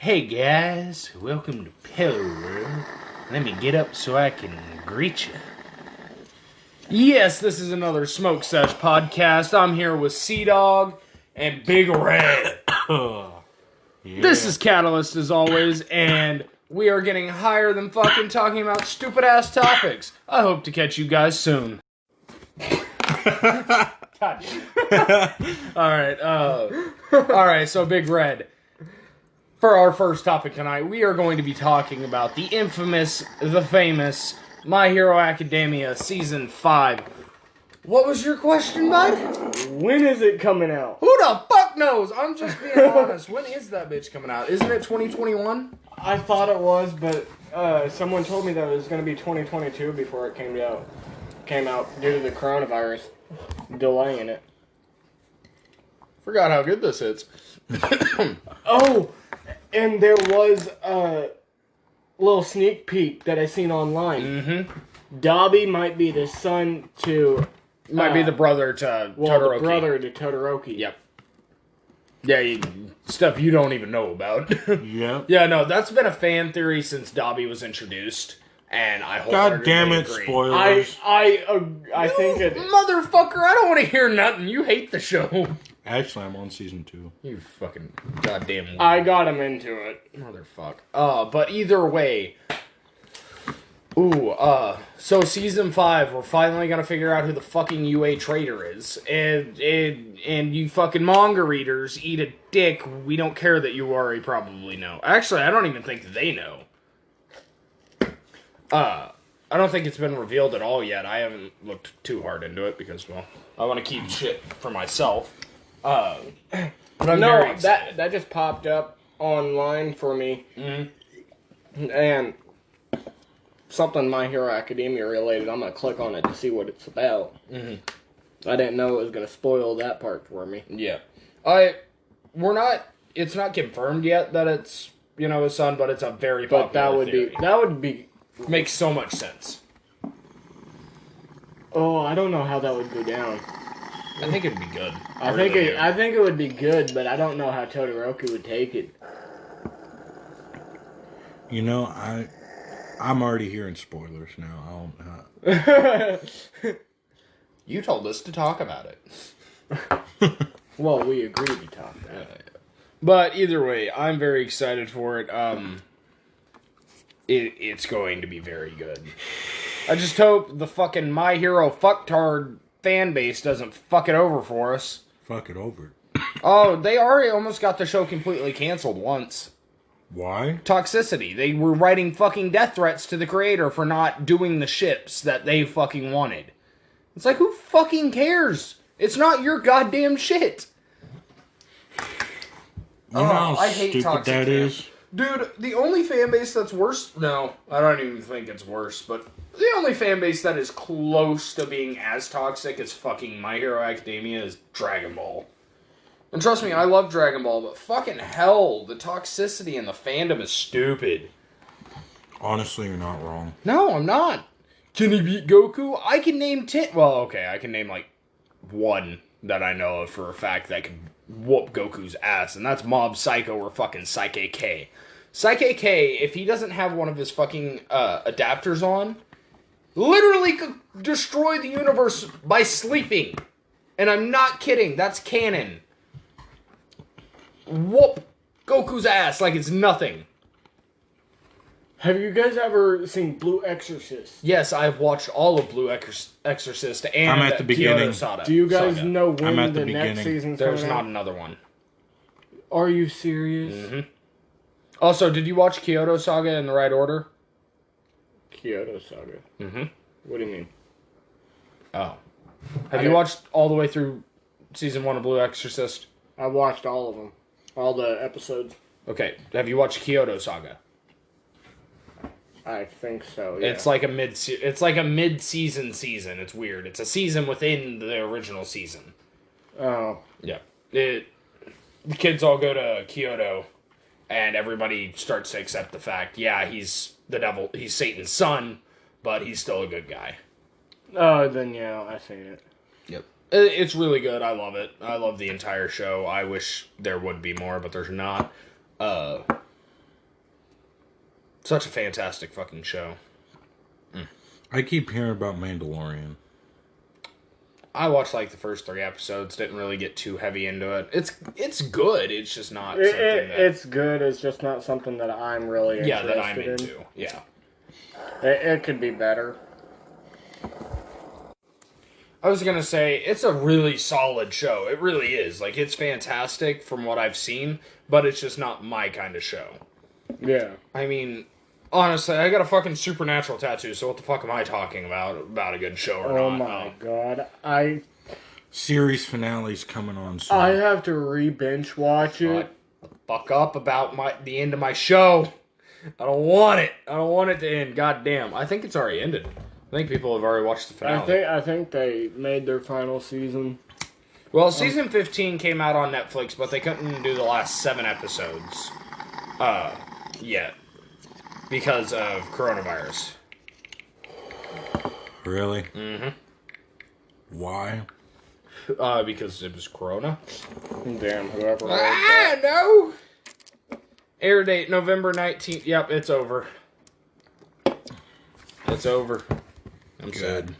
Hey guys, welcome to Pillow World. Let me get up so I can greet you. Yes, this is another Smoke Sesh podcast. I'm here with Sea Dog and Big Red. This is Catalyst as always, and we are getting higher than fucking talking about stupid ass topics. I hope to catch you guys soon. Alright, so Big Red. For our first topic tonight, we are going to be talking about the infamous, the famous, My Hero Academia Season 5. What was your question, bud? When is it coming out? Who the fuck knows? I'm just being honest. When is that bitch coming out? Isn't it 2021? I thought it was, but someone told me that it was going to be 2022 before it came out due to the coronavirus delaying it. Forgot how good this is. Oh, and there was a little sneak peek that I seen online. Mm-hmm. Dobby might be the son to... Might be the brother to Todoroki. The brother to Todoroki. Yep. Yeah, stuff you don't even know about. Yep. Yeah, no, that's been a fan theory since Dobby was introduced, and I God damn it, agree. spoilers. I think it... Motherfucker, I don't want to hear nothing. You hate the show. Actually, I'm on season 2. You fucking goddamn... I got him into it. Motherfucker. But either way... So season 5, we're finally gonna figure out who the fucking UA traitor is. And you fucking manga readers eat a dick. We don't care that you already probably know. Actually, I don't even think they know. I don't think it's been revealed at all yet. I haven't looked too hard into it because, well, I want to keep shit for myself. But I'm very excited. that just popped up online for me. Mm-hmm. And... something My Hero Academia related. I'm gonna click on it to see what it's about. Mm-hmm. I didn't know it was gonna spoil that part for me. Yeah, it's not confirmed yet that it's his son, but it's a very popular theory. That would be makes so much sense. Oh, I don't know how that would go down. I think it'd be good. I think it would be good, but I don't know how Todoroki would take it. You know, I'm already hearing spoilers now. I don't. You told us to talk about it. Well, we agreed to talk about it. But either way, I'm very excited for it. It's going to be very good. I just hope the fucking My Hero fucktard fan base doesn't fuck it over for us. Fuck it over. Oh, they already almost got the show completely canceled once. Why? Toxicity. They were writing fucking death threats to the creator for not doing the ships that they fucking wanted. It's like, who fucking cares? It's not your goddamn shit. You know how I hate stupid toxic that fans. is? Dude, the only fan base that's worse... No, I don't even think it's worse, but the only fan base that is close to being as toxic as fucking My Hero Academia is Dragon Ball. And trust me, I love Dragon Ball, but fucking hell, the toxicity in the fandom is stupid. Honestly, you're not wrong. No, I'm not. Can he beat Goku? I can name 10... Well, okay, I can name, like, one that I know of for a fact that can whoop Goku's ass, and that's Mob Psycho or fucking Psyche K. Psyche K, if he doesn't have one of his fucking adapters on, literally could destroy the universe by sleeping. And I'm not kidding, that's canon. Whoop Goku's ass like it's nothing. Have you guys ever seen Blue Exorcist? Yes, I've watched all of Blue Exorcist and I'm at the beginning. Kyoto Do you guys Saga. know I'm when at the the next beginning. season's There's coming not out? another one. Are you serious? Mm-hmm. Also, did you watch Kyoto Saga in the right order? Kyoto Saga. Mm-hmm. What do you mean? Oh. Have you watched all the way through season 1 of Blue Exorcist? I watched all of them. All the episodes. Okay. Have you watched Kyoto Saga? I think so, yeah. It's like a mid-season season. It's weird. It's a season within the original season. Oh. Yeah. The kids all go to Kyoto, and everybody starts to accept the fact, yeah, he's the devil, he's Satan's son, but he's still a good guy. Oh, then yeah, I've seen it. Yep. It's really good. I love it. I love the entire show. I wish there would be more, but there's not. Such a fantastic fucking show. I keep hearing about Mandalorian. I watched like the first 3 episodes. Didn't really get too heavy into it. It's good. It's just not something that... It's good. It's just not something that I'm really interested that I'm in. into. Yeah. It could be better. I was gonna say, it's a really solid show. It really is. Like, it's fantastic from what I've seen, but it's just not my kind of show. Yeah. I mean, honestly, I got a fucking supernatural tattoo, so what the fuck am I talking about a good show or not? Oh my god. Series finale's coming on soon. I have to re-binge watch it. Fuck up about the end of my show. I don't want it. I don't want it to end. God damn. I think it's already ended. I think people have already watched the finale. I think they made their final season. Well, season 15 came out on Netflix, but they couldn't do the last 7 episodes yet because of coronavirus. Really? Mm-hmm. Why? Because it was Corona. Damn, whoever. No! Air date November 19th. Yep, it's over. It's over. I'm sad.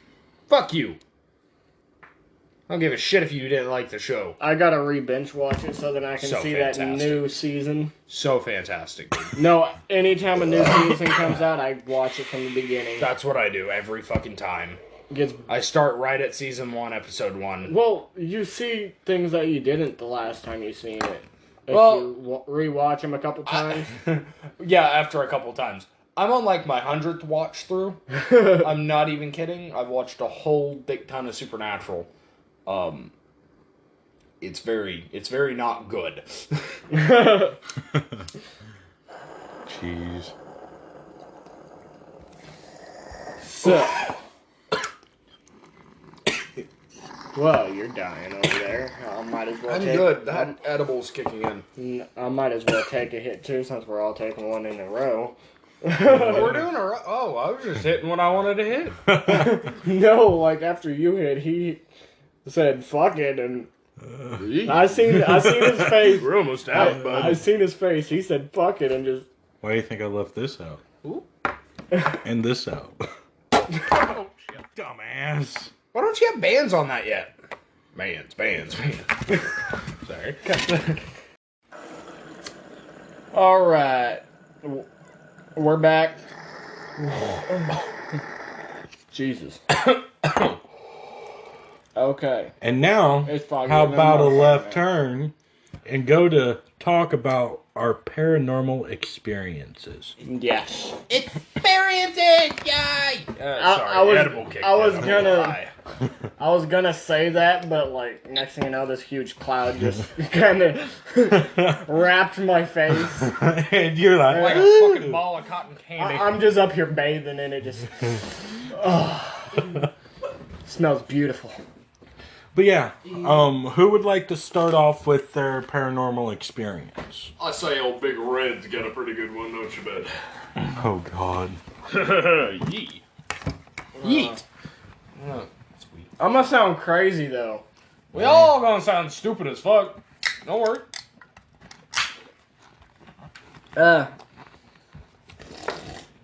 Fuck you. I don't give a shit if you didn't like the show. I gotta re-binge watch it so that I can So see fantastic. that new season. So fantastic, dude. No, anytime a new season comes out, I watch it from the beginning. That's what I do every fucking time. I start right at season 1, episode 1. Well, you see things that you didn't the last time you seen it. If Well- you rewatch them a couple times. Yeah, after a couple times. I'm on like my 100th watch through. I'm not even kidding. I've watched a whole big ton of Supernatural. It's very not good. Jeez. So, well, you're dying over there. I might as well. I'm good. That edible's kicking in. I might as well take a hit too, since we're all taking one in a row. We're doing oh, I was just hitting what I wanted to hit. No, like after you hit, he said "fuck it," and I seen his face. We're almost out, bud. I seen his face. He said "fuck it" and just. Why do you think I left this out? Ooh. And this out? Oh, shit. Dumbass. Why don't you have bands on that yet? Bands. Sorry. All right, we're back. Jesus. Okay. And now, It's foggy how and about a I'm not left fine, turn and go to talk about our paranormal experiences? Yes. Experiences, yay! Sorry, edible kicked I was in. gonna. I was gonna say that, but like next thing you know, this huge cloud just kind of wrapped my face. And you're like, Like a fucking ball of cotton candy. I'm just up here bathing in it. Just smells beautiful. But yeah, who would like to start off with their paranormal experience? I say old Big Red's got a pretty good one, don't you, bud? Oh God. Yeet. Yeet. I'm gonna sound crazy though. We all gonna sound stupid as fuck. Don't worry.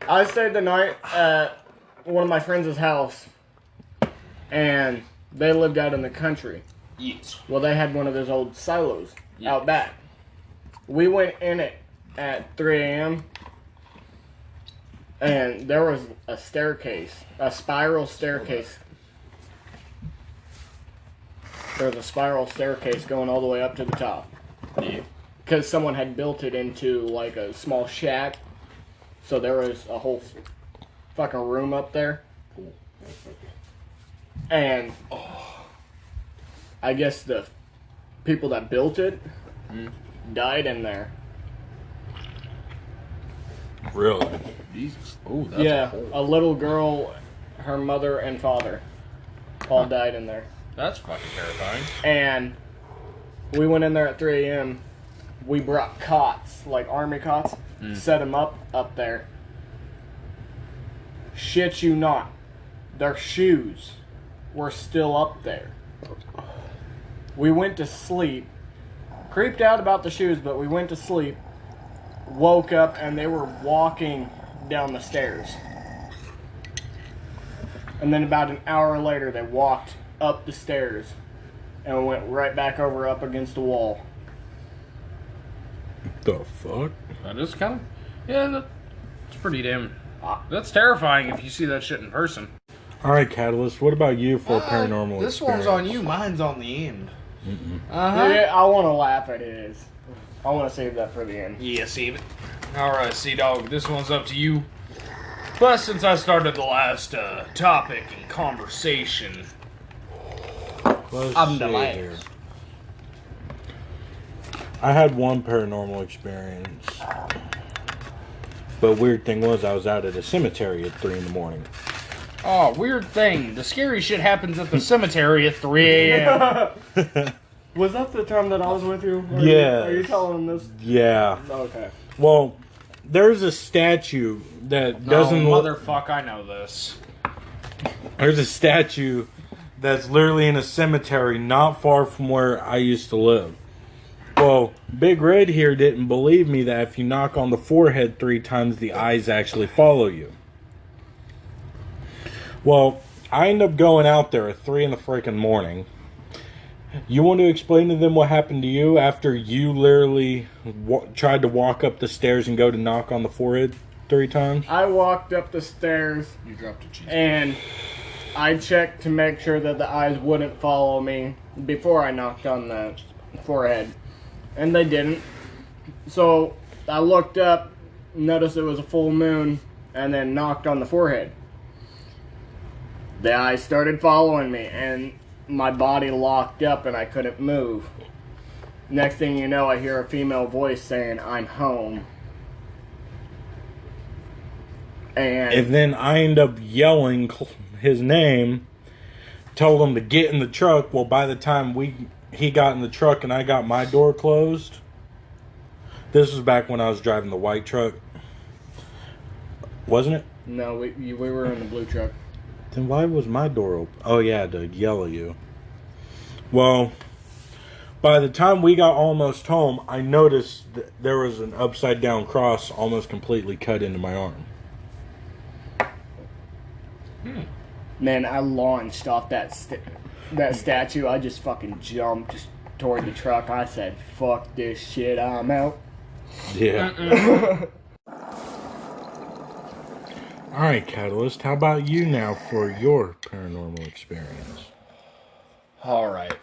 I stayed the night at one of my friends' house, and they lived out in the country. Yes. Well, they had one of those old silos out back. We went in it at 3 a.m. and there was a staircase, a spiral staircase. There was a spiral staircase going all the way up to the top. Yeah. Because someone had built it into like a small shack. So there was a whole fucking room up there. And I guess the people that built it died in there. Really? Jesus. Oh, that's Yeah, a little girl, her mother and father all died in there. That's fucking terrifying. And we went in there at 3 a.m. We brought cots, like army cots, set them up there. Shit you not. Their shoes were still up there. We went to sleep. Creeped out about the shoes, but we went to sleep. Woke up and they were walking down the stairs. And then about an hour later, they walked up the stairs and went right back over up against the wall. The fuck? That is kind of... Yeah, that's pretty damn... That's terrifying if you see that shit in person. Alright, Catalyst, what about you for paranormal This experience? one's on you. Mine's on the end. Yeah, I want to laugh at his. I want to save that for the end. Yeah, save it. Alright, Sea-Dog, this one's up to you. But since I started the last topic and conversation, Let's I'm see the last. here. I had one paranormal experience. But weird thing was, I was out at a cemetery at 3 in the morning. Oh, weird thing. The scary shit happens at the cemetery at 3 a.m. Was that the time that I was with you? Yes. Are you telling them this? Yeah. Okay. Well, there's a statue that doesn't Oh, look... motherfuck, I know this. There's a statue that's literally in a cemetery not far from where I used to live. Well, Big Red here didn't believe me that if you knock on the forehead 3 times, the eyes actually follow you. Well, I end up going out there at 3 in the freaking morning. You want to explain to them what happened to you after you literally tried to walk up the stairs and go to knock on the forehead 3 times? I walked up the stairs You dropped a cheese. and I checked to make sure that the eyes wouldn't follow me before I knocked on the forehead. And they didn't. So I looked up, noticed it was a full moon, and then knocked on the forehead. The eyes started following me, and my body locked up and I couldn't move. Next thing you know, I hear a female voice saying, "I'm home." And then I end up yelling his name, told him to get in the truck. Well, by the time he got in the truck and I got my door closed, this was back when I was driving the white truck, wasn't it? No, we were in the blue truck. Then why was my door open? Oh yeah, to yell at you. Well, by the time we got almost home, I noticed that there was an upside down cross almost completely cut into my arm. Man, I launched off that statue. I just fucking jumped toward the truck. I said, "Fuck this shit, I'm out." Yeah. Alright, Catalyst, how about you now for your paranormal experience? Alright.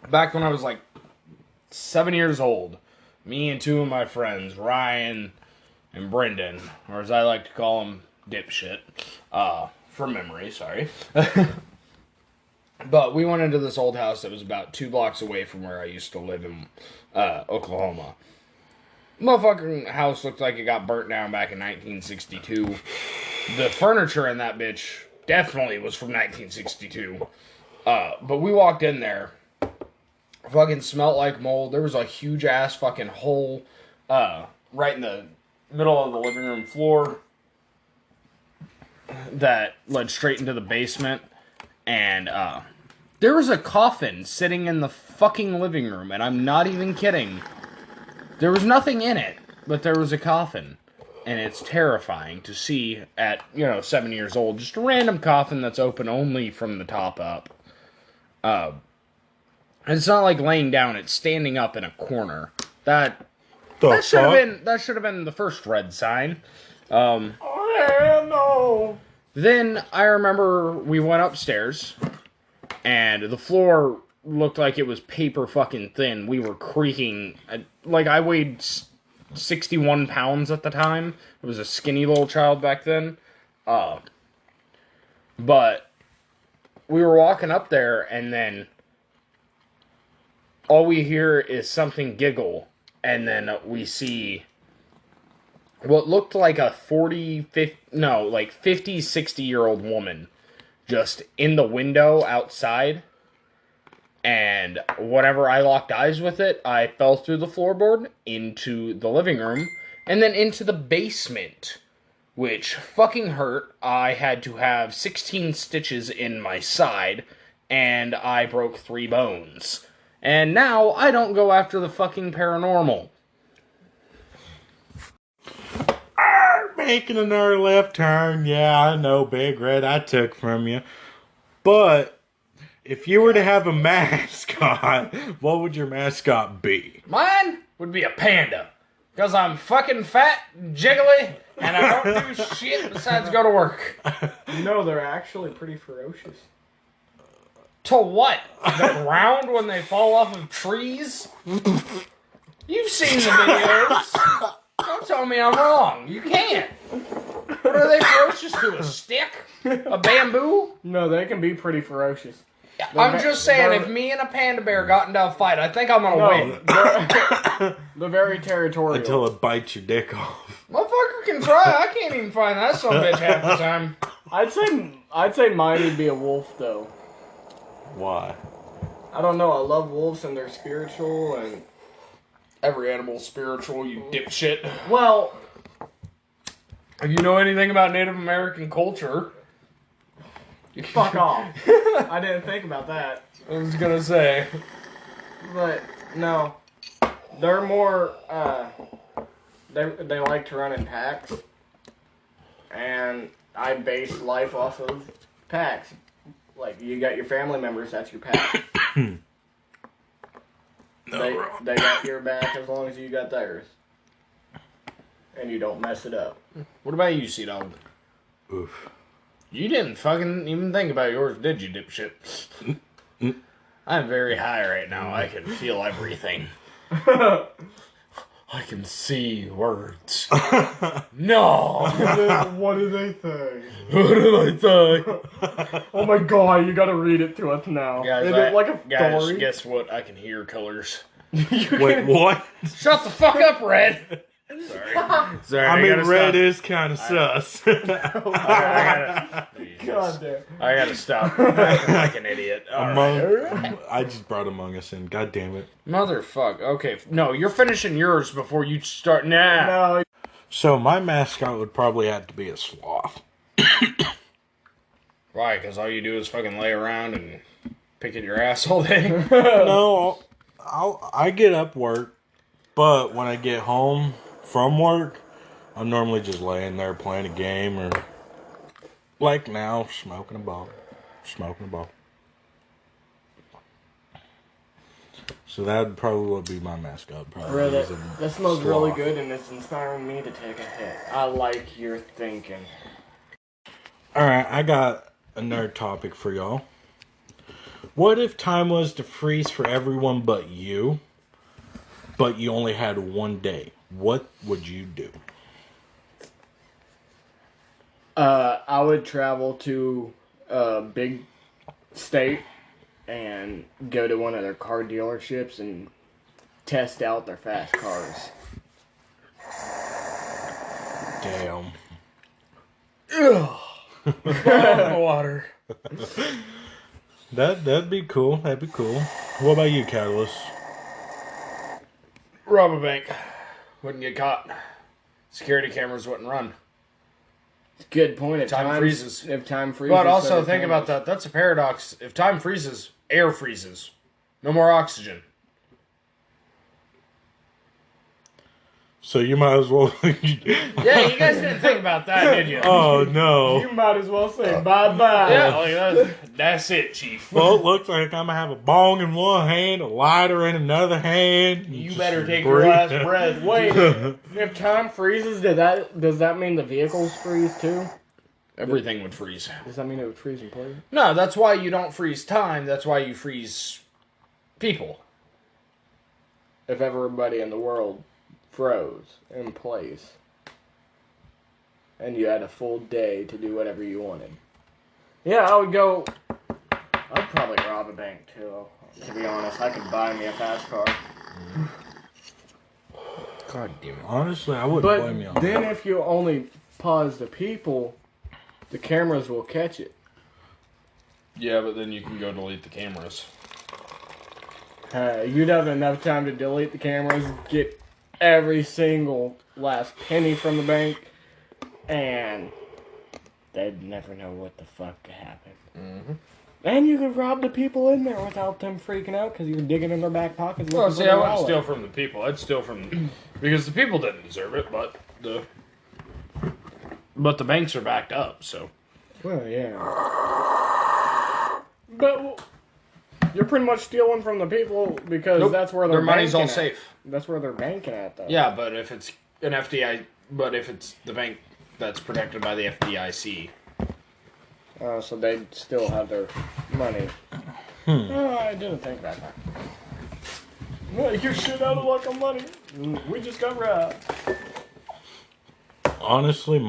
Back when I was like 7 years old, me and 2 of my friends, Ryan and Brendan, or as I like to call them, Dipshit, from memory, sorry. But we went into this old house that was about 2 blocks away from where I used to live in Oklahoma. Motherfucking house looked like it got burnt down back in 1962. The furniture in that bitch definitely was from 1962. But we walked in there. Fucking smelled like mold. There was a huge ass fucking hole right in the middle of the living room floor that led straight into the basement. And there was a coffin sitting in the fucking living room. And I'm not even kidding. There was nothing in it, but there was a coffin. And it's terrifying to see at, 7 years old. Just a random coffin that's open only from the top up. And it's not like laying down, it's standing up in a corner. That should have been the first red sign. Oh, no. Then I remember we went upstairs, and the floor looked like it was paper fucking thin. We were creaking. Like, I weighed 61 pounds at the time. I was a skinny little child back then. But we were walking up there, and then all we hear is something giggle. And then we see what looked like a 50, 60-year-old woman just in the window outside. And whenever I locked eyes with it, I fell through the floorboard into the living room and then into the basement, which fucking hurt. I had to have 16 stitches in my side, and I broke 3 bones. And now I don't go after the fucking paranormal. making another left turn. Yeah, I know, Big Red, I took from you. But if you were to have a mascot, what would your mascot be? Mine would be a panda. Because I'm fucking fat, jiggly, and I don't do shit besides go to work. No, they're actually pretty ferocious. To what? The ground when they fall off of trees? You've seen the videos. Don't tell me I'm wrong. You can't. What are they ferocious to? A stick? A bamboo? No, they can be pretty ferocious. I'm just saying, if me and a panda bear got into a fight, I think I'm gonna win. They're very territorial. Until it bites your dick off. Motherfucker can try. I can't even find that son of a bitch half the time. I'd say mine would be a wolf, though. Why? I don't know. I love wolves and they're spiritual and... Every animal's spiritual, you dipshit. Well... If you know anything about Native American culture... Fuck off. I didn't think about that. I was gonna say. But, no. They're more, They like to run in packs. And I base life off of packs. Like, you got your family members, that's your pack. They got your back as long as you got theirs. And you don't mess it up. What about you, Sea-Dog? Oof. You didn't fucking even think about yours, did you, dipshit? I'm very high right now. I can feel everything. I can see words. No! What do they think? What did I say? Oh my god, you gotta read it to us now. Guys, Is it like a guys, story? guess what? I can hear colors. Wait, what? Shut the fuck up, Red! Sorry. I mean, gotta red stop. is kind of sus. God damn. I gotta stop acting like an idiot. I just brought Among Us in. God damn it. Motherfuck. Okay, no, you're finishing yours before you start. Nah. No. So my mascot would probably have to be a sloth. Why? Because all you do is fucking lay around and pick at your ass all day? No, I get up work, but when I get home from work, I'm normally just laying there playing a game or, like now, smoking a ball. So that would probably be my mascot. Probably. Really, is a that smells sloth. really good and it's inspiring me to take a hit. I like your thinking. Alright, I got another topic for y'all. What if time was to freeze for everyone but you only had one day? What would you do? I would travel to a big state and go to one of their car dealerships and test out their fast cars. Damn. Water. That'd be cool. That'd be cool. What about you, Catalyst? Rob a bank. Wouldn't get caught. Security cameras wouldn't run. Good point. If Time freezes. If time freezes. But also so think about that. That's a paradox. If time freezes, air freezes. No more oxygen. So you might as well. Yeah, you guys didn't think about that, did you? Oh no. You might as well say bye-bye. Yeah, like that's it, Chief. Well, it looks like I'm gonna have a bong in one hand, a lighter in another hand. You Just better take your breathe. last breath. Wait, if time freezes, does that mean the vehicles freeze too? Everything would freeze. Does that mean it would freeze in place? No, that's why you don't freeze time. That's why you freeze people. If everybody in the world froze in place and you had a full day to do whatever you wanted. Yeah, I would go... I'd probably rob a bank too, to be honest. I could buy me a fast car. God damn it. Honestly, I wouldn't blame you on But then that. if you only pause the people, the cameras will catch it. Yeah, but then you can go delete the cameras. You'd have enough time to delete the cameras, get every single last penny from the bank, and they'd never know what the fuck happened. Mm-hmm. And you could rob the people in there without them freaking out because you're digging in their back pockets. Well, looking see, for I their wouldn't wallet. steal from the people. I'd steal from... because the people didn't deserve it, but the But the banks are backed up, so. Well, yeah. But you're pretty much stealing from the people because that's where their money's all banking at. safe. That's where they're banking at, though. Yeah, but if it's an FDI, but if it's the bank that's protected by the FDIC. So they still have their money. Oh, I didn't think about that. Well, you shit out of luck on money. We just got robbed. Honestly,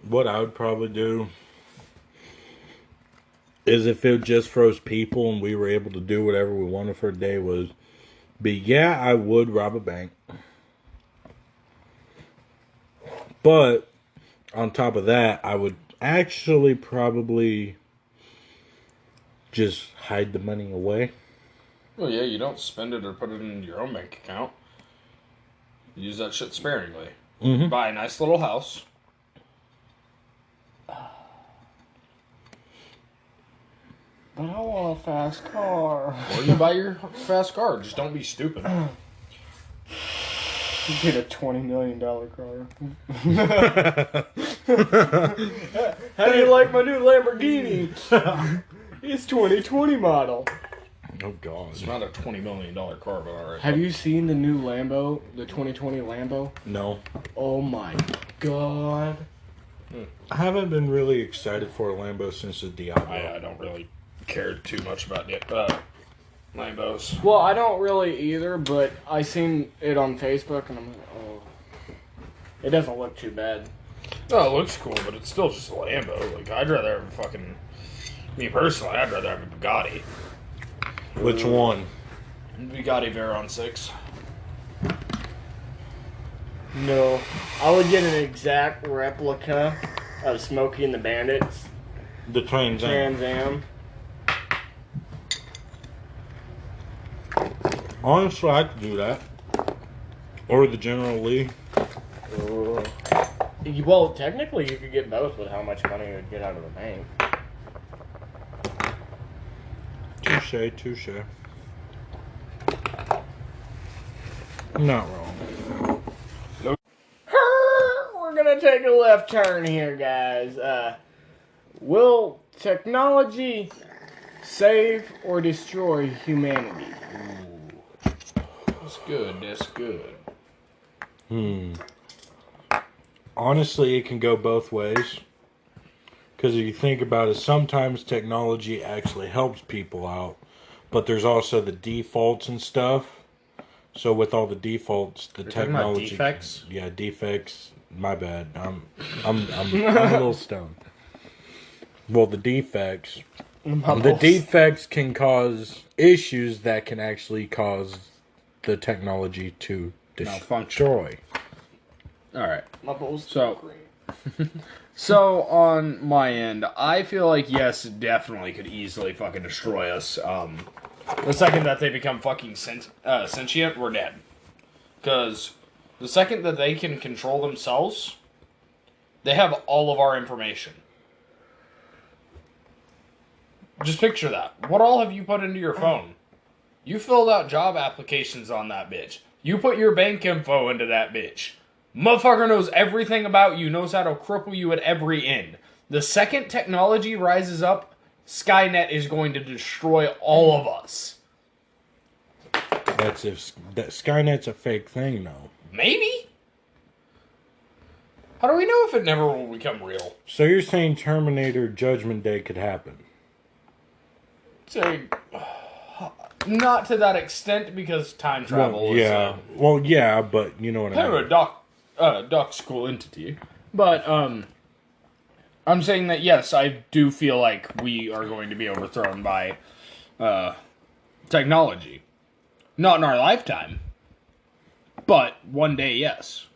what I would probably do is if it just froze people and we were able to do whatever we wanted for a day I would rob a bank. But on top of that, I would actually probably just hide the money away. Well, yeah, you don't spend it or put it in your own bank account. You use that shit sparingly. Mm-hmm. Buy a nice little house. But I want a fast car. Or you buy your fast car. Just don't be stupid. Get a $20 million car. How do you like my new Lamborghini? It's 2020 model. Oh, God. It's not a $20 million car, but alright. Have you seen the new Lambo? The 2020 Lambo? No. Oh my God. I haven't been really excited for a Lambo since the Diablo. I don't really care too much about Lambos. Well, I don't really either, but I seen it on Facebook and I'm like, oh. It doesn't look too bad. No, it looks cool, but it's still just a Lambo. Like, I'd rather have a fucking... Me personally, I'd rather have a Bugatti. Which one? Bugatti Veyron 6. No. I would get an exact replica of Smokey and the Bandits. The Trans Am. Honestly, I could do that. Or the General Lee. Well, technically, you could get both with how much money you would get out of the bank. Touche. I'm not wrong. We're gonna take a left turn here, guys. Will technology save or destroy humanity? That's good, that's good. Honestly, it can go both ways. Because if you think about it, sometimes technology actually helps people out. But there's also the defaults and stuff. So with all the defaults, the technology... defects? Yeah, defects. My bad. I'm a little stoned. Well, the defects... The defects can cause issues that can actually cause the technology to destroy. Alright. My balls So, so on my end, I feel like yes, it definitely could easily fucking destroy us. The second that they become fucking sentient, we're dead. Because the second that they can control themselves, they have all of our information. Just picture that. What all have you put into your phone? You filled out job applications on that bitch. You put your bank info into that bitch. Motherfucker knows everything about you, knows how to cripple you at every end. The second technology rises up, Skynet is going to destroy all of us. That's if that Skynet's a fake thing, though. Maybe? How do we know if it never will become real? So you're saying Terminator Judgment Day could happen? Say, not to that extent because time travel Well, yeah. Well, yeah, but you know what I mean. paradoxical entity. But I'm saying that yes, I do feel like we are going to be overthrown by technology. Not in our lifetime, but one day, yes.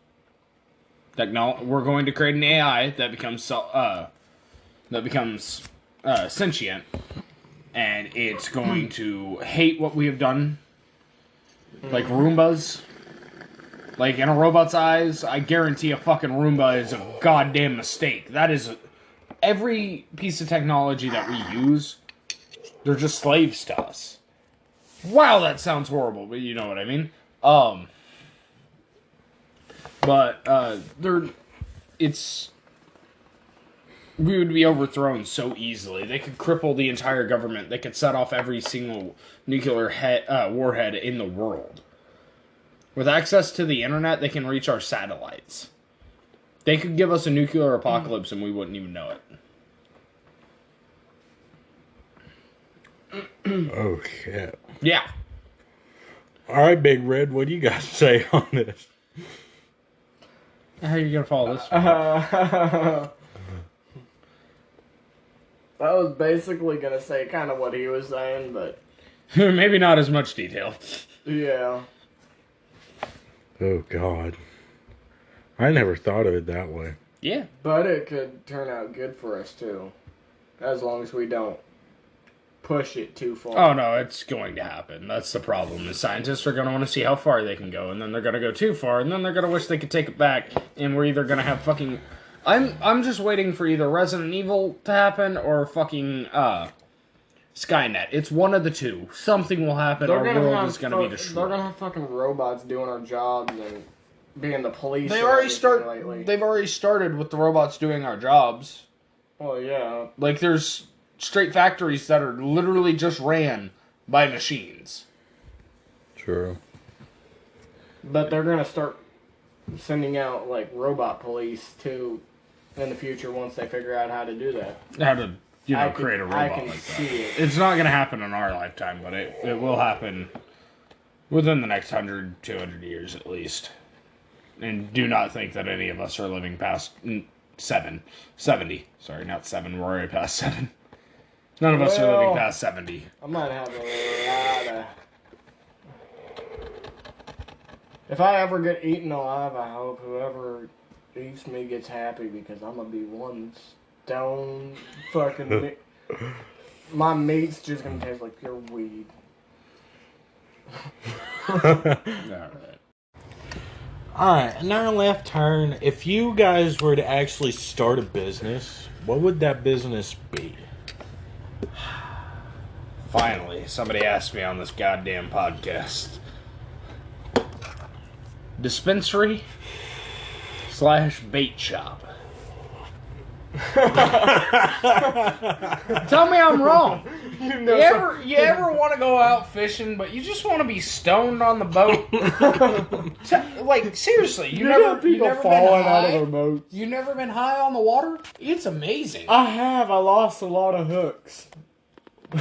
We're going to create an AI that becomes sentient, and it's going to hate what we have done, like Roombas. Like, in a robot's eyes, I guarantee a fucking Roomba is a goddamn mistake. That is... Every piece of technology that we use, they're just slaves to us. Wow, that sounds horrible, but you know what I mean. we would be overthrown so easily. They could cripple the entire government. They could set off every single nuclear warhead in the world. With access to the internet, they can reach our satellites. They could give us a nuclear apocalypse and we wouldn't even know it. Oh, shit. Yeah. All right, Big Red, what do you got to say on this? How are you going to follow this? I was basically going to say kind of what he was saying, but... Maybe not as much detail. Yeah. Oh, God. I never thought of it that way. Yeah. But it could turn out good for us, too. As long as we don't push it too far. Oh, no, it's going to happen. That's the problem. The scientists are going to want to see how far they can go, and then they're going to go too far, and then they're going to wish they could take it back, and we're either going to have fucking... I'm just waiting for either Resident Evil to happen or fucking Skynet. It's one of the two. Something will happen. Our world is going to be destroyed. They're going to have fucking robots doing our jobs and being the police. They've already started with the robots doing our jobs. Well, yeah. Like, there's straight factories that are literally just ran by machines. True. But they're going to start sending out, like, robot police, too, in the future once they figure out how to do that. How to, create a robot I can like see that. it. It's not going to happen in our lifetime, but it will happen within the next 100, 200 years at least. And do not think that any of us are living past 70. Sorry, not 7. We're already past 7. None of us are living past 70. I might have a lot of... If I ever get eaten alive, I hope whoever eats me gets happy because I'm going to be one stone fucking meat. My meat's just going to taste like pure weed. Alright, in our left turn, if you guys were to actually start a business, what would that business be? Finally, somebody asked me on this goddamn podcast. Dispensary / bait shop. Tell me I'm wrong. You ever want to go out fishing, but you just want to be stoned on the boat? Like, seriously, you never been high? out of their boats. You never been high on the water? It's amazing. I have. I lost a lot of hooks.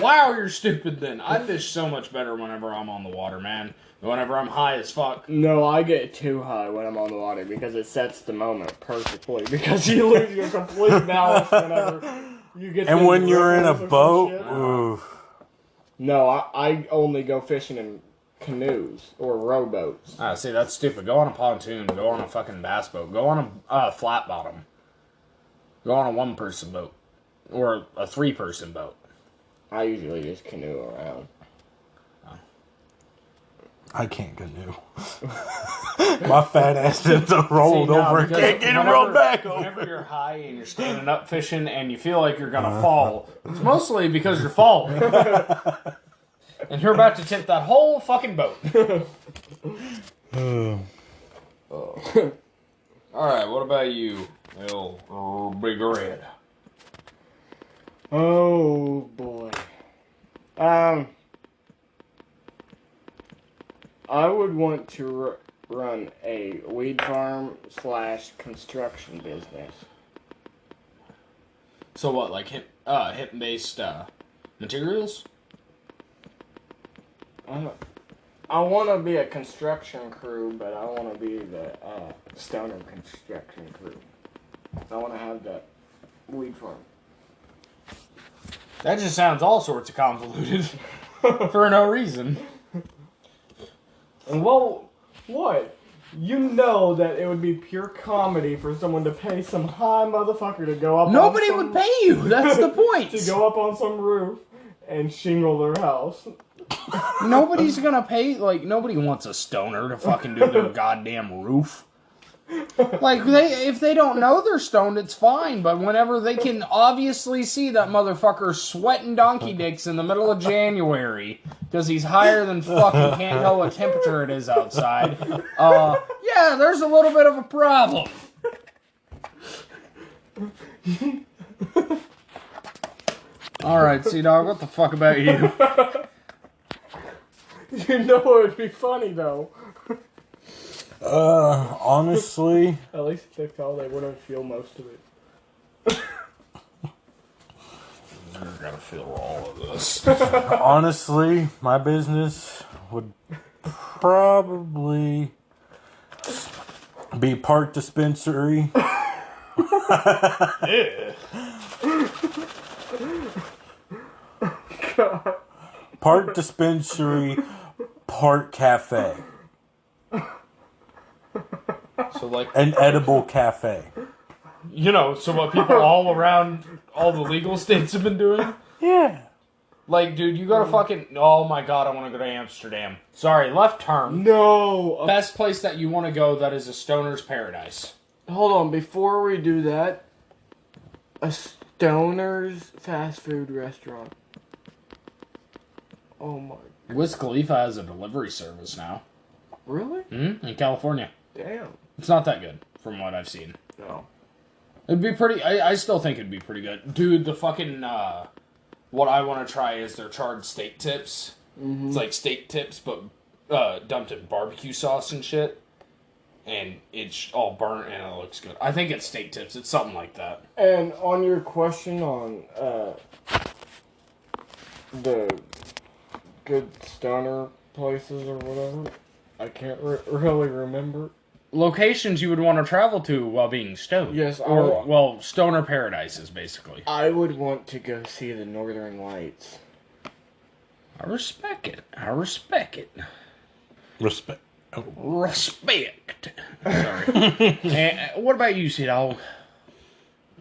Wow, you're stupid then. I fish so much better whenever I'm on the water, man. Whenever I'm high as fuck. No, I get too high when I'm on the water because it sets the moment perfectly. Because you lose your complete balance whenever you get. And when you're in a boat, oof. No, I only go fishing in canoes or rowboats. Ah, see, that's stupid. Go on a pontoon. Go on a fucking bass boat. Go on a flat bottom. Go on a one-person boat. Or a three-person boat. I usually just canoe around. I can't canoe. My fat ass ends up rolled over and can't get him rolled back over. Whenever you're high and you're standing up fishing and you feel like you're gonna fall, it's mostly because you're falling. And you're about to tip that whole fucking boat. Alright, what about you, little Big Red? Oh, boy. I would want to run a weed farm / construction business. So what, like hemp-based materials? I want to be a construction crew, but I want to be the stoner construction crew. I want to have that weed farm. That just sounds all sorts of convoluted. For no reason. Well, what? You know that it would be pure comedy for someone to pay some high motherfucker to go up. Nobody would pay you. That's the point. To go up on some roof and shingle their house. Nobody's gonna pay. Like, nobody wants a stoner to fucking do their goddamn roof. Like, if they don't know they're stoned, it's fine. But whenever they can obviously see that motherfucker sweating donkey dicks in the middle of January because he's higher than fucking can't tell what temperature it is outside, yeah, there's a little bit of a problem. Alright, Sea-Dog, what the fuck about you? You know it would be funny, though. Honestly... At least if they fell, they wouldn't feel most of it. You're gonna feel all of this. Honestly, my business would probably be park dispensary. Park dispensary, park cafe. So, like, An edible cafe. you know, so what people all around all the legal states have been doing? Yeah. Like, dude, you gotta fucking... Oh my god, I want to go to Amsterdam. Sorry, left turn. No! Best place that you want to go that is a stoner's paradise. Hold on, before we do that, a stoner's fast food restaurant. Oh my... Wiz Khalifa has a delivery service now. Really? In California. Damn. It's not that good, from what I've seen. No. It'd be pretty... I still think it'd be pretty good. Dude, the fucking... what I want to try is their charred steak tips. Mm-hmm. It's like steak tips, but dumped in barbecue sauce and shit. And it's all burnt and it looks good. I think it's steak tips. It's something like that. And on your question on the good stoner places or whatever, I can't really remember. Locations you would want to travel to while being stoned. Yes, well, stoner paradises, basically. I would want to go see the Northern Lights. I respect it. I respect it. Respect. Oh. Respect. Sorry. And, what about you, Sea-Dog?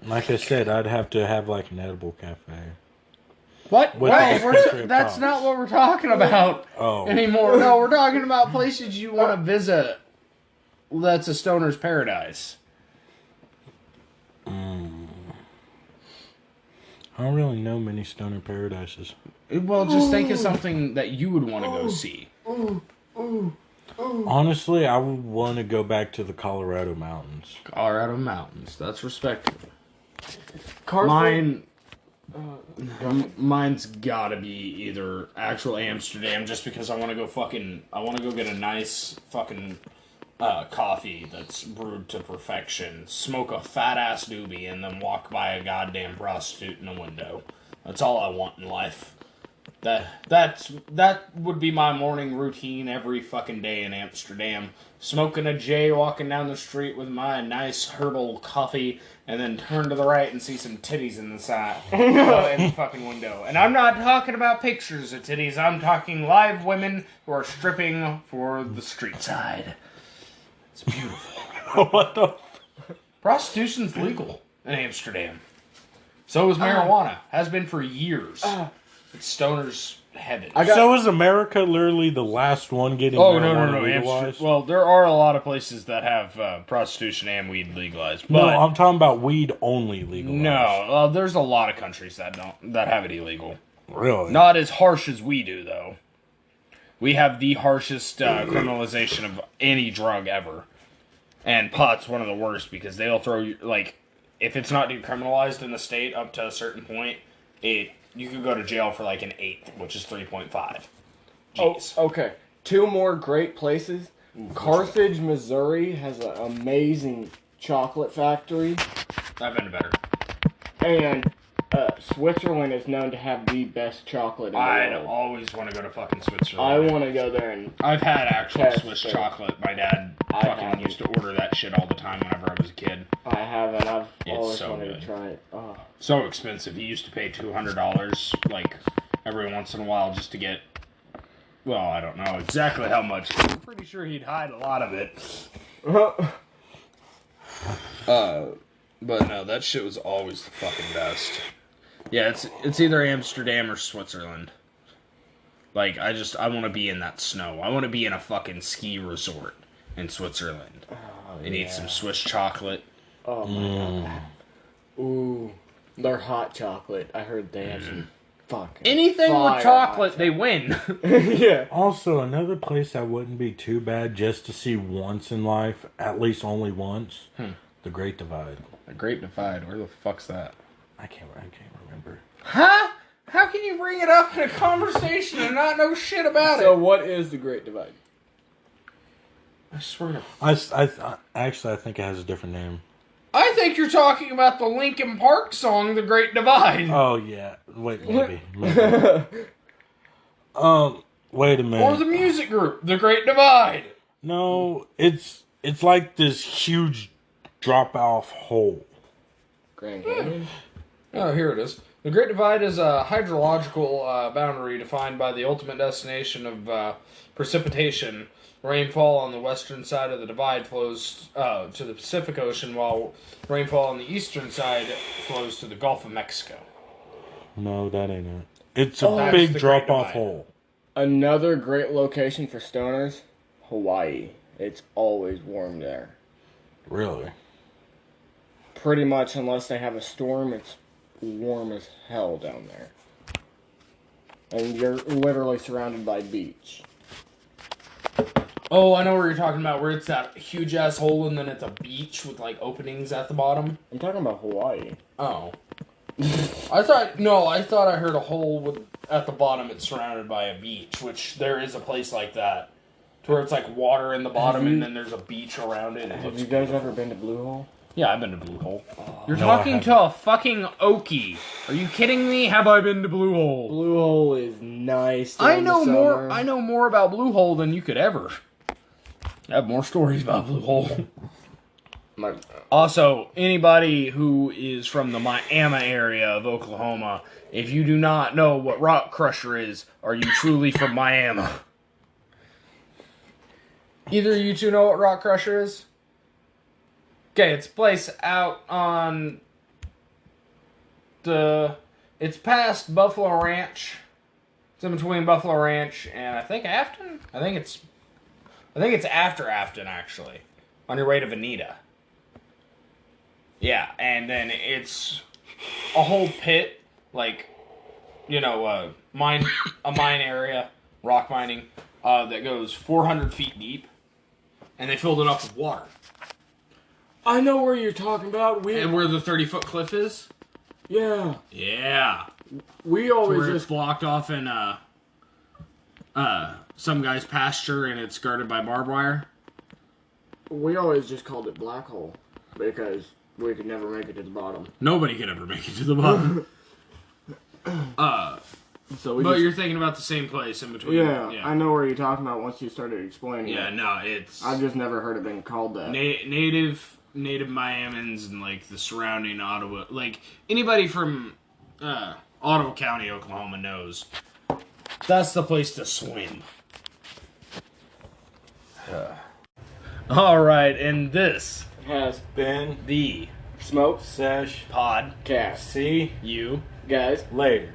Like I said, I'd have to have like an edible cafe. What? With Wait, the dispensary of that's pops. not what we're talking about anymore. No, we're talking about places you want to visit. That's a stoner's paradise. I don't really know many stoner paradises. Well, just think of something that you would want to go see. Honestly, I would want to go back to the Colorado mountains. Colorado mountains. That's respectable. Carson? Mine's gotta be either actual Amsterdam, just because I want to go get a nice fucking coffee that's brewed to perfection, smoke a fat ass doobie, and then walk by a goddamn prostitute in a window. That's all I want in life. That would be my morning routine every fucking day in Amsterdam. Smoking a J, walking down the street with my nice herbal coffee, and then turn to the right and see some titties in the side, in the fucking window. And I'm not talking about pictures of titties. I'm talking live women who are stripping for the street side. It's beautiful. What the? Prostitution's legal in Amsterdam. So is marijuana. Has been for years. It's stoners heaven. So is America literally the last one getting marijuana legalized? Well, there are a lot of places that have prostitution and weed legalized. But No, I'm talking about weed only legalized. no, there's a lot of countries that have it illegal. Really? Not as harsh as we do, though. We have the harshest criminalization of any drug ever. And pot's one of the worst because they'll throw you, like, if it's not decriminalized in the state up to a certain point, you could go to jail for like an 8th, which is 3.5. Jeez. Oh, okay. 2 more great places. Carthage, Missouri has an amazing chocolate factory. I've been to better. And Switzerland is known to have the best chocolate in the I'd world. always want to go to fucking Switzerland. I want to go there and... I've had actual test Swiss it. chocolate. My dad fucking used to order that shit all the time whenever I was a kid. I haven't. I've It's always so wanted good. to try it. Oh. So expensive. He used to pay $200 like every once in a while just to get. Well, I don't know exactly how much. I'm pretty sure he'd hide a lot of it. But no, that shit was always the fucking best. Yeah, it's either Amsterdam or Switzerland. Like, I want to be in that snow. I want to be in a fucking ski resort in Switzerland. And eat some Swiss chocolate. Oh my god. Ooh. Their hot chocolate. I heard they have some fucking Anything fire with chocolate, hot they win. yeah. Also, another place that wouldn't be too bad just to see once in life, at least only once, The Great Divide. The Great Divide. Where the fuck's that? I can't remember. Huh? How can you bring it up in a conversation and not know shit about So it? what is the Great Divide? I swear to... I think it has a different name. I think you're talking about the Linkin Park song, The Great Divide. Oh, yeah. Wait, maybe. Wait a minute. Or the music group, The Great Divide. No, it's like this huge drop-off hole. Grand Canyon? Oh, here it is. The Great Divide is a hydrological boundary defined by the ultimate destination of precipitation. Rainfall on the western side of the divide flows to the Pacific Ocean, while rainfall on the eastern side flows to the Gulf of Mexico. No, that ain't it. It's a That's big the drop-off Great Divide. hole. Another great location for stoners, Hawaii. It's always warm there. Really? Pretty much, unless they have a storm, it's warm as hell down there. And you're literally surrounded by beach. Oh, I know what you're talking about, where it's that huge ass hole and then it's a beach with like openings at the bottom. I'm talking about Hawaii. Oh. I thought I heard a hole at the bottom it's surrounded by a beach, which there is a place like that. To where it's like water in the bottom and then there's a beach around it. Have you guys ever been to Blue Hole? Yeah, I've been to Blue Hole. You're No, I talking to a fucking Okie. Are you kidding me? Have I been to Blue Hole? Blue Hole is nice. I during know the more. summer. I know more about Blue Hole than you could ever. I have more stories about Blue Hole. Also, anybody who is from the Miami area of Oklahoma, if you do not know what Rock Crusher is, are you truly from Miami? Either of you two know what Rock Crusher is? Okay, it's a place out on it's past Buffalo Ranch. It's in between Buffalo Ranch and I think Afton? I think it's after Afton, actually. On your way to Veneta. Yeah, and then it's a whole pit, like, you know, a mine area, rock mining, that goes 400 feet deep. And they filled it up with water. I know where you're talking about. And where the 30-foot cliff is? Yeah. Yeah. We always Where it's just blocked off in some guy's pasture and it's guarded by barbed wire. we always just called it Black Hole because we could never make it to the bottom. Nobody could ever make it to the bottom. So we But just, you're thinking about the same place in between. yeah, I know where you're talking about once you started explaining Yeah, it. no, it's I've just never heard it being called that. native Miamans and like the surrounding Ottawa, like anybody from Ottawa County, Oklahoma knows that's the place to swim. All right, and this Has Ben, the Smoke Sesh, podcast. see You guys. later.